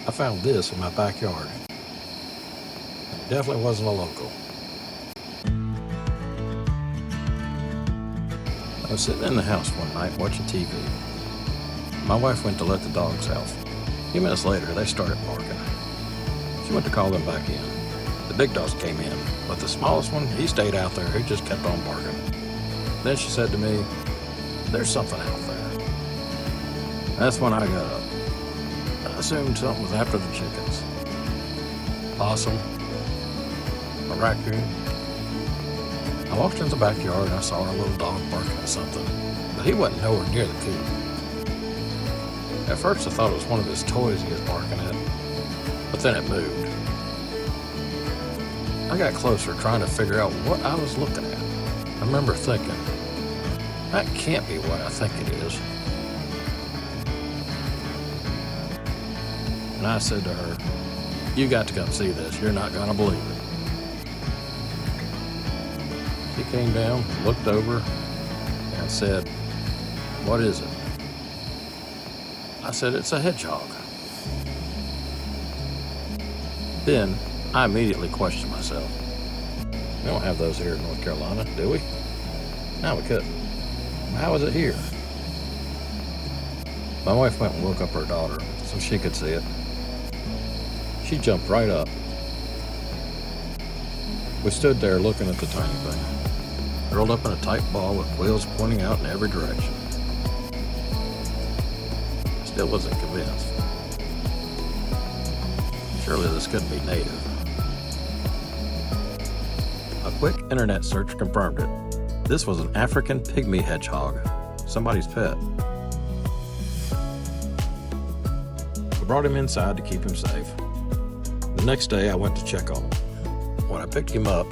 I found this in my backyard. It definitely wasn't a local. I was sitting in the house one night watching TV. My wife went to let the dogs out. A few minutes later, they started barking. She went to call them back in. The big dogs came in, but the smallest one, he stayed out there. He just kept on barking. Then she said to me, "There's something out there." That's when I got up. I assumed something was after the chickens. Possum, a raccoon. I walked into the backyard and I saw our little dog barking at something, but he wasn't nowhere near the coop. At first I thought it was one of his toys he was barking at, but then it moved. I got closer trying to figure out what I was looking at. I remember thinking, that can't be what I think it is. And I said to her, "You got to come see this. You're not going to believe it." She came down, looked over, and said, "What is it?" I said, "It's a hedgehog." Then I immediately questioned myself. We don't have those here in North Carolina, do we? No, we couldn't. How is it here? My wife went and woke up her daughter so she could see it. She jumped right up. We stood there looking at the tiny thing, curled up in a tight ball with quills pointing out in every direction. I still wasn't convinced. Surely this couldn't be native. A quick internet search confirmed it. This was an African pygmy hedgehog, somebody's pet. We brought him inside to keep him safe. The next day I went to check on him. When I picked him up,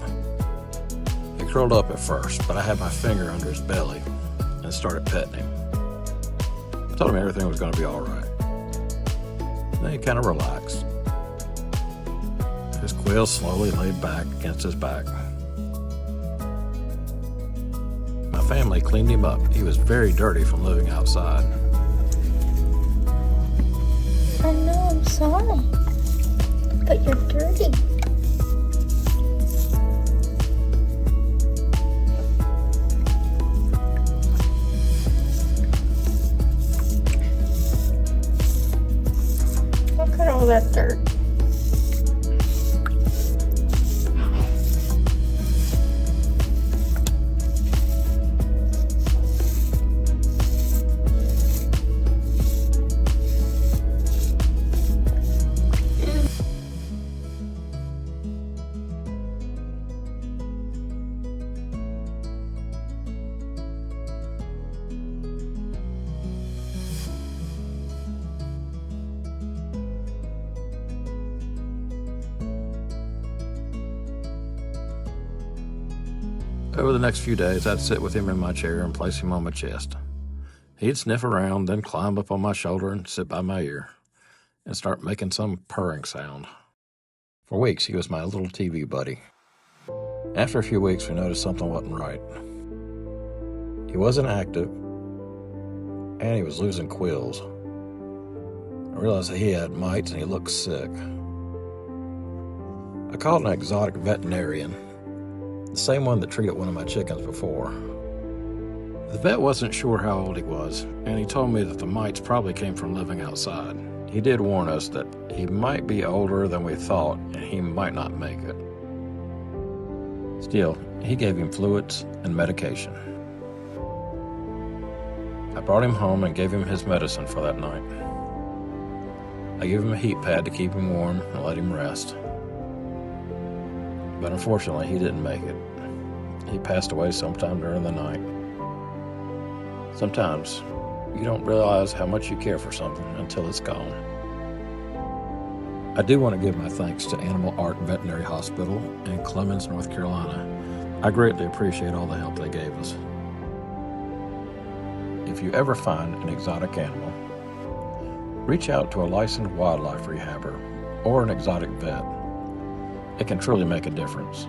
he curled up at first, but I had my finger under his belly and started petting him. I told him everything was going to be all right. Then he kind of relaxed. His quills slowly laid back against his back. My family cleaned him up. He was very dirty from living outside. I know, I'm sorry. But you're dirty. Look at all that dirt. Over the next few days, I'd sit with him in my chair and place him on my chest. He'd sniff around, then climb up on my shoulder and sit by my ear and start making some purring sound. For weeks, he was my little TV buddy. After a few weeks, we noticed something wasn't right. He wasn't active, and he was losing quills. I realized that he had mites and he looked sick. I called an exotic veterinarian, the same one that treated one of my chickens before. The vet wasn't sure how old he was, and he told me that the mites probably came from living outside. He did warn us that he might be older than we thought, and he might not make it. Still, he gave him fluids and medication. I brought him home and gave him his medicine for that night. I gave him a heat pad to keep him warm and let him rest. But unfortunately, he didn't make it. He passed away sometime during the night. Sometimes you don't realize how much you care for something until it's gone. I do want to give my thanks to Animal Art Veterinary Hospital in Clemens, North Carolina. I greatly appreciate all the help they gave us. If you ever find an exotic animal, reach out to a licensed wildlife rehabber or an exotic vet. It can truly make a difference.